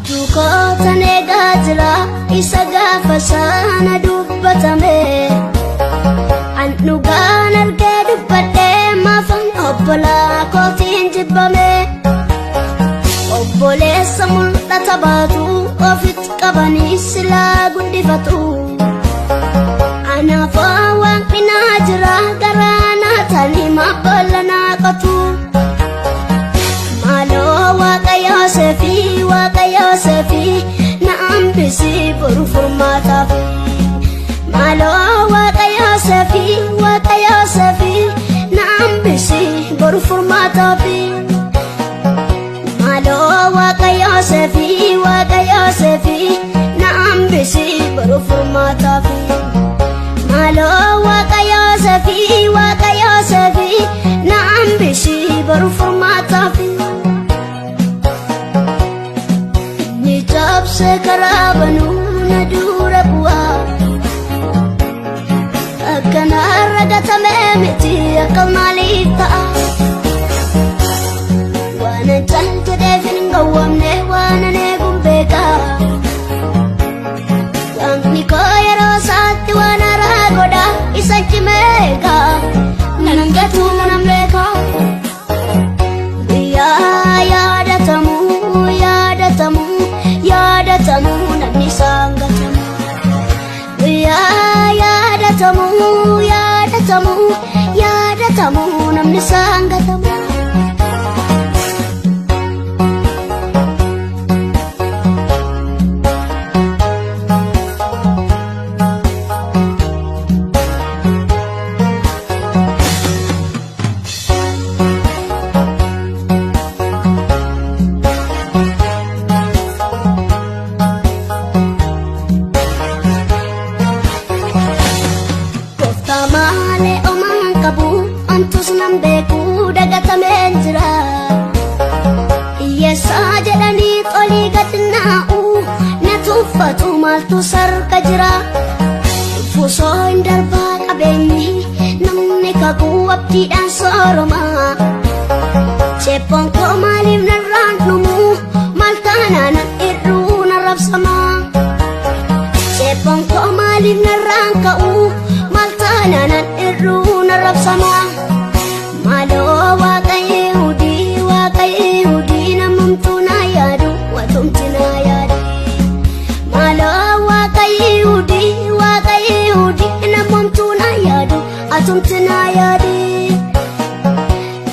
Abduukoota neegaa jira isa gaafa sana dubbatame an dhugaan argee dubbadhee maafan obbolaa kootiin jibbame obboleessa mul'ata baatu ofitti qabanii silaa guddifatu anaafaa waaqni naa jira garaa naa tanii maabbolla naa qotu Waaqa Yoosefi na hambisi boru furmaataaf maaloo Waaqa Yoosefi na hambisi boru furmaataaf maaloo Waaqa Yoosefi na hambisi boru furmaataaf maaloo Waaqa Yoosefi na hambisi boru furmaataaf Sekarabanu nadura buah akan aragata memeti akal malita wana chante devin gawamne wana ne gumbeka yang nikoya rosati wana ragoda isanchi meka nanangatu nanamleka yaadatamu namni saangatamu yaadatamu namni saangatamu antus nambeku dagatamen jira yesa jedhani qoli gadna'u natufatu maltu sarka jira fuso indarba qabeenyi namni kagu abdiidhaan sooroma cheppon koo maaliif narraan dhumu maltaanaan irruu narrabsama cheppon koo maaliif narraan ka'u maltaanaan irruu narrabsama Waaqa Yehudi namumtu na yaadu watumti na yaadu maaloo Waaqa Yehudi namumtu na yaadu atumti na yaadu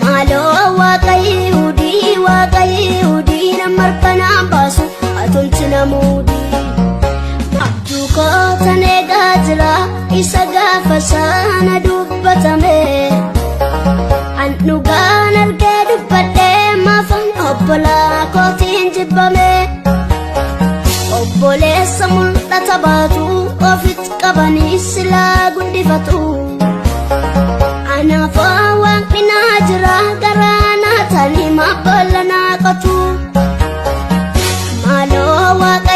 maaloo Waaqa Yehudi namarkana baasu atumti na muudi abduukoota neegaa jira isa gaafa sana dubbatame an dhugaan argee dubbadhee maafan obbolaa kootiin jibbame obboleessa mul'ata baatu ofitti qabanii silaa guddifatu anaafaa waaqni naa jira garaa naa tanii maabbolla naa qotu maaloo Waaqa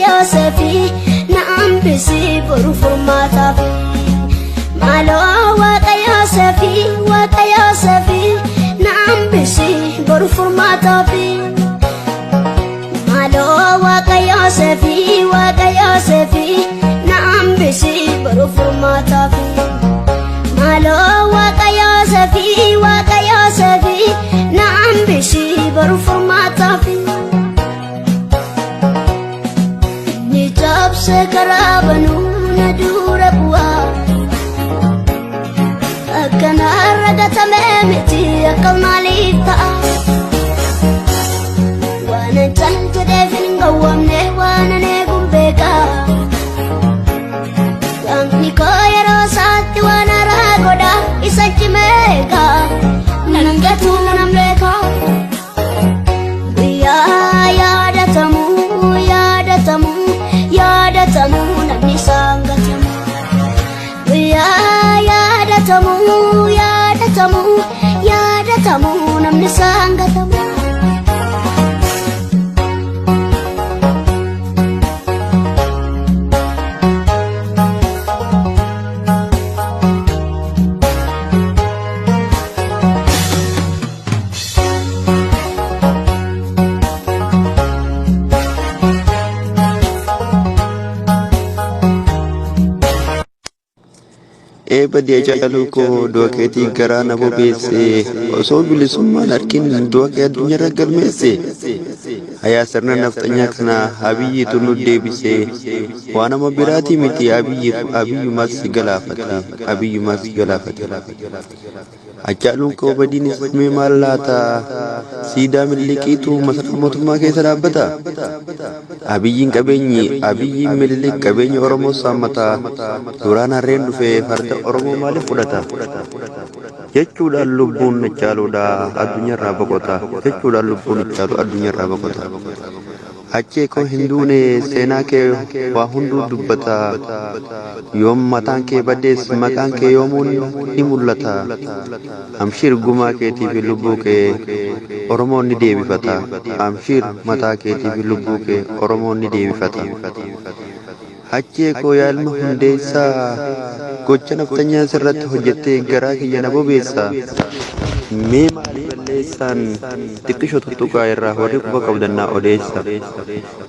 Yoosefi na hambisi boru furmaataaf maaloo Waaqa Yoosefi na hambisi boru furmaataaf maaloo Waaqa Yoosefi na hambisi boru furmaataaf maaloo Waaqa Yoosefi na hambisi boru furmaataaf ni cabse karabanu nadura buah akan aragata memeti akal malita wana chante devin gawamne wana ne gumbeka yang nikoya rosati wana ragoda isanchi meka nanangatu nanamleka yaadatamu namni saangatamu yaadatamu namni saangatamu badee Haacaaluu du'a keetii garaa na bobeesse osoo bilisummaan harkin du'a kee addunyaarra galmeesse. Hayaa sirna nafxanyaa kana Abiyyiitu nu deebise waan nama biraatii miti Abiyyumaas si galaafate. Haacaaluun koo badiinis mee maal laata siidaa miliqiitu masaraa mootummaa keessa dhaabbata. Abiyyiin miliq qabeenya Oromoo saammata suuraan harreen dhufee farda Oromoo maaliif fudhata jechuudhaan lubbuun Haacaaluudha addunyaarraa boqota. Achee koo hin duune seenaa kee waa hunduu dubbata yoom mataan kee badees maqaan kee yoomuun ni mul'ata. Amshiir gumaa keetiif lubbuu kee Oromoon ni deebifata. Amshiir mataa keetiif lubbuu kee Oromoon ni deebifata. Achee koo yaa ilma hundeessaa gocha naftanyaa sirratti hojjettee garaa kiyya na bobeessa. Mee maali balleessaan xiqqishoo tuttuqaa irraa warri quba qabdannaa odeessa.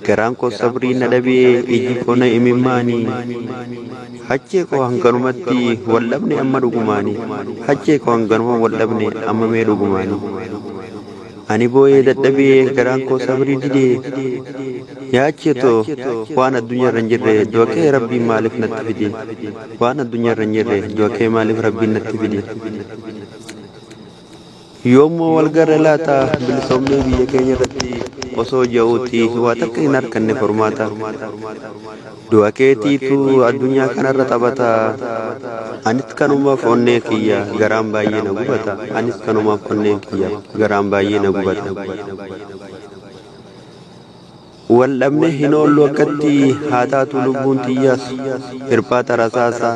Garaan koo sabrii na dhabee iji koo na imimmaanii. Achee koo hanganumatti waldhabne amma dhugumaanii. Achee koo hanganuma waldhabne amma mee dhugumaanii. Ani boo'ee dadhabee garaan koo sabrii didee yaacheetoo waan addunyaarra hin jirre du'a kee rabbiin maaliif natti fide. Waan addunyaarra hin jirre du'a kee maaliif rabbiin natti fide. Yoommoo wal garra laata bilisoomnee biyya keenya irratti osoo ja'uuti waa takka hin harkanne formaata. Du'a keetiitu addunyaa kanarra taphata. Anis kanumaaf onnee kiyya garaan baay'ee na gubata. Wal dhabne hin oollu akkatti haa taatu lubbuun xiyyaas hirphaata rasaasaa.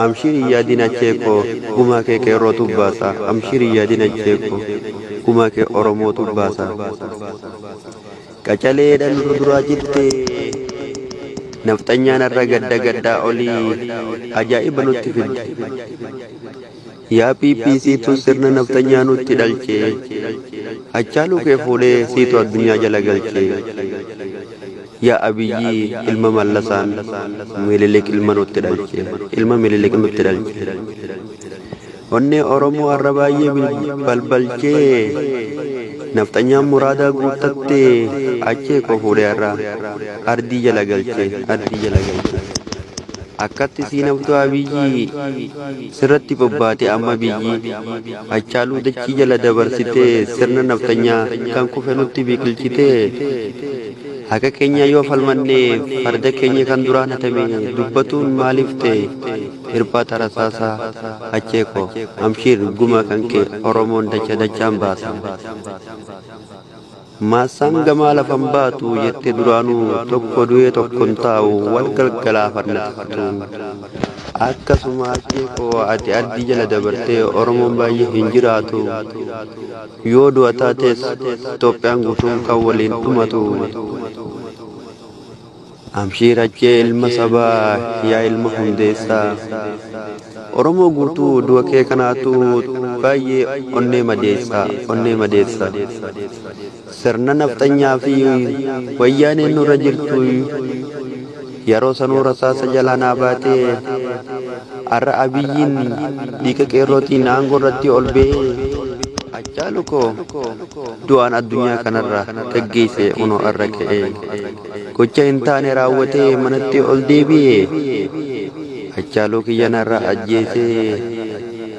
Amshiir yaadin acheekoo gumaa kee qeerroo tubbaasa. Amshiir yaadin acheekoo gumaa kee Oromoo tubbaasa. Qacaleedhaan duraa jirtee nafxanyaan irra gaddaa olii ajaa'iba nutti fidde. Yaa PPCtu sirna naftanyaa nutti dhalche. Haacaaluu kee fuudhee siitu addunyaa jala galche. Yaa Abiyyi ilma Mallasaan Mililik ilma nutti dhalche. Onnee Oromoo har'a baay'ee balbalchee nafxanyaan muraadaa guuttattee achee koo fuudhee har'a ardii jala galche. Akkatti siinaftuu Abiyyi sirratti bobbaate amma biyyi. Haacaaluu dachii jala dabarsitee sirna naftanyaa kan kufe nutti biqilchitee. Haqa keenya yoo falmanne farda keenya kan duraan hatame dubbatuun maaliif ta'e. Hirphaata rasaasaa achee koo Amshiir guma kan kee Oromoon dachaan baasa. Maasaan gamaa lafan baatu jette duraanuu tokko du'ee tokkon taa'u wal galgalaafannatu. Akkasuma achee koo ati ardii jala dabartee Oromoon baay'ee hin jiraatu. Yoo du'a taates Itoophiyaan guutuun kan waliin dhumatu. Amshiir achee ilma sabaa yaa ilma hundeessaa. Oromoo guutuu du'a kee kanaatu baay'ee onnee madeessa. Sirna nafxanyaa fi wayyaaneen nurra jirtu yeroo sanuu rasaasa jalaa naa baatee har'a Abiyyiin dhiiga qeerrootiin aangoo irratti ol ba'ee. Haacaaluu koo du'aan addunyaa kanarra gaggeesse unoo irra ka'ee. Gocha hin taane raawwatee manatti ol deebi'ee. Haacaaluu kiyya narraa ajjeesee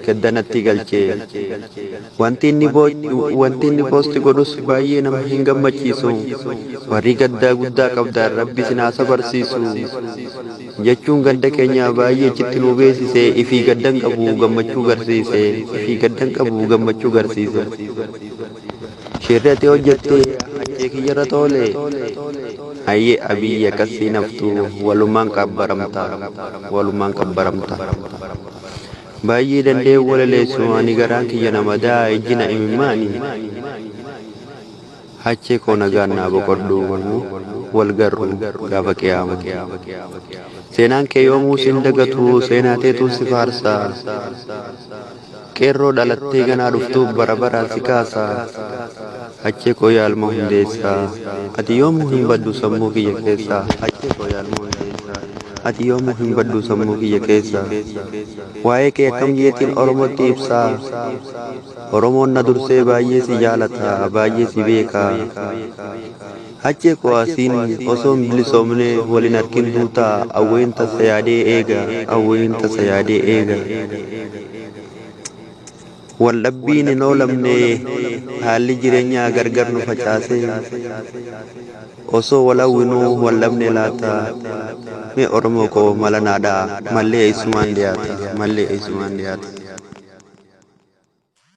gaddanatti galchee. Wanti inni poosti godhus baay'ee nama hin gammachiisu. Warri gaddaa guddaa qabdaan Rabbi sinaasa barsiisu jechuun gadda keenya baay'ee chitti nu beeksisee ifii gaddan qabu gammachuu garsiise. Shirratti hojjettee achee kiyyarra toole. Hayyee Abiyyi akkasii naftuu walumaan qabbaramta. Baay'ee dandee walaleessu ani garaan kiyya nama daa ijjina imimmaani. Achee koo nagaan naa boqodhu wal garru gaafa qiyaamu. Seenaan kee yoomuu sin dagatu seenaa teetu si faarsa. Qeerroo dhalattee ganaa dhuftuuf bara baraan si kaasa. Achee koo yaa ilma hundeessaa ati yoomuu hin baddu sammuu kiyya keessaa. Achee koo yaa ilma hundeessaa. ati yoomuu hin baddu sammuu kiyya keessa waa'ee kee akkam jeetiin oromootti ibsaa oromoon na dursee baay'ee si jaalata baay'ee si beeka achee koo asiin osoo hin bilisoomne waliin arkin duutaa awween tasa yaadee eega awween tasa yaadee eega waldhabbiin hin oolamne haalli jireenyaa gargar nu facaase osoo walawwinuu waldhabne laata mee oromoo koo mala naadhaa mallee eessumaan dhiyaata mallee eessumaan dhiyaata